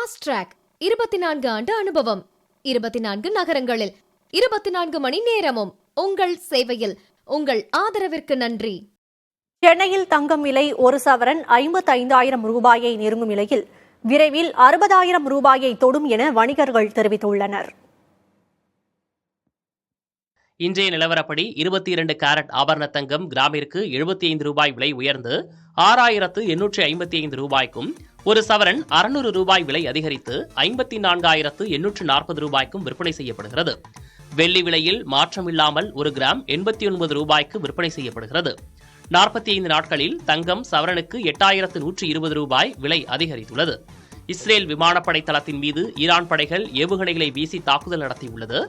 Fast track 24 ஆண்டு அனுபவம், 24 நகரங்களில் 24 மணி நேரமும் உங்கள் சேவையில். உங்கள் ஆதரவிற்கு நன்றி. சென்னையில் தங்கம் விலை ஒரு சவரன் 55,000 ரூபாயை நெருங்கும் நிலையில் விரைவில் 60,000 ரூபாயை தொடும் என வணிகர்கள் தெரிவித்துள்ளனர். இன்றைய நிலவரப்படி 22 கேரட் ஆபரண தங்கம் கிராமிற்கு 75 ரூபாய் விலை உயர்ந்து 6,855 ரூபாய்க்கும், ஒரு சவரன் 600 ரூபாய் விலை அதிகரித்து 54,840 ரூபாய்க்கும் விற்பனை செய்யப்படுகிறது. வெள்ளி விலையில் மாற்றமில்லாமல் ஒரு கிராம் 89 ரூபாய்க்கு விற்பனை செய்யப்படுகிறது. 45 நாட்களில் தங்கம் சவரனுக்கு 8,120 ரூபாய் விலை அதிகரித்துள்ளது. இஸ்ரேல் விமானப்படை தளத்தின் மீது ஈரான் படைகள் ஏவுகணைகளை வீசி தாக்குதல் நடத்தியுள்ளது.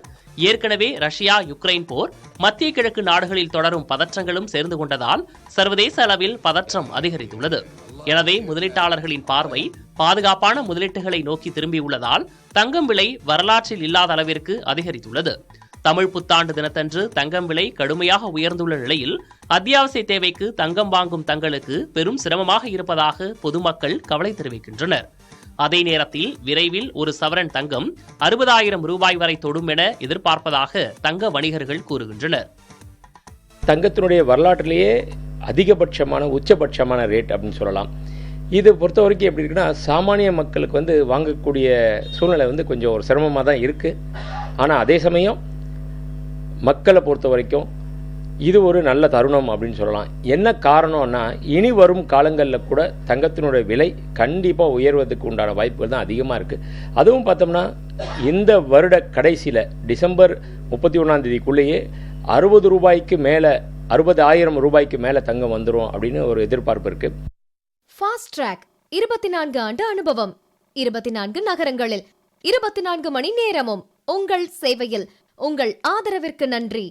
ஏற்கனவே ரஷ்யா யுக்ரைன் போர், மத்திய கிழக்கு நாடுகளில் தொடரும் பதற்றங்களும் சேர்ந்து கொண்டதால் சர்வதேச அளவில் பதற்றம் அதிகரித்துள்ளது. எனவே முதலீட்டாளர்களின் பார்வை பாதுகாப்பான முதலீட்டுகளை நோக்கி திரும்பியுள்ளதால் தங்கம் விலை வரலாற்றில் இல்லாத அளவிற்கு அதிகரித்துள்ளது. தமிழ் புத்தாண்டு தினத்தன்று தங்கம் விலை கடுமையாக உயர்ந்துள்ள நிலையில் அத்தியாவசிய தேவைக்கு தங்கம் வாங்கும் தங்களுக்கு பெரும் சிரமமாக இருப்பதாக பொதுமக்கள் கவலை தெரிவிக்கின்றனர். அதே நேரத்தில் விரைவில் ஒரு சவரன் தங்கம் 60,000 ரூபாய் வரை தொடும் என எதிர்பார்ப்பதாக தங்க வணிகர்கள் கூறுகின்றனர். தங்கத்தினுடைய வரலாற்றிலேயே அதிகபட்சமான உச்சபட்சமான ரேட் அப்படின்னு சொல்லலாம். இது பொறுத்த வரைக்கும் எப்படி இருக்குன்னா, சாமானிய மக்களுக்கு வாங்கக்கூடிய சூழ்நிலை கொஞ்சம் ஒரு சிரமமாக தான் இருக்குது. ஆனால் அதே சமயம் மக்களை பொறுத்த வரைக்கும் இது ஒரு நல்ல தருணம் அப்படின்னு சொல்லலாம். என்ன காரணம்னா, இனி வரும் காலங்களில் கூட தங்கத்தினுடைய விலை கண்டிப்பாக உயர்வதற்கு உண்டான வாய்ப்புகள் தான் அதிகமாக இருக்குது. அதுவும் பார்த்தோம்னா இந்த வருட கடைசியில் டிசம்பர் 31 60 ரூபாய்க்கு மேலே 60,000 ரூபாய்க்கு மேலே தங்கம் வந்துடும் அப்படின்னு ஒரு எதிர்பார்ப்பு இருக்குது. ஃபாஸ்ட் ட்ராக் 24 ஆண்டு அனுபவம், 24 நகரங்களில் 24 மணி நேரமும் உங்கள் சேவையில். உங்கள் ஆதரவிற்கு நன்றி.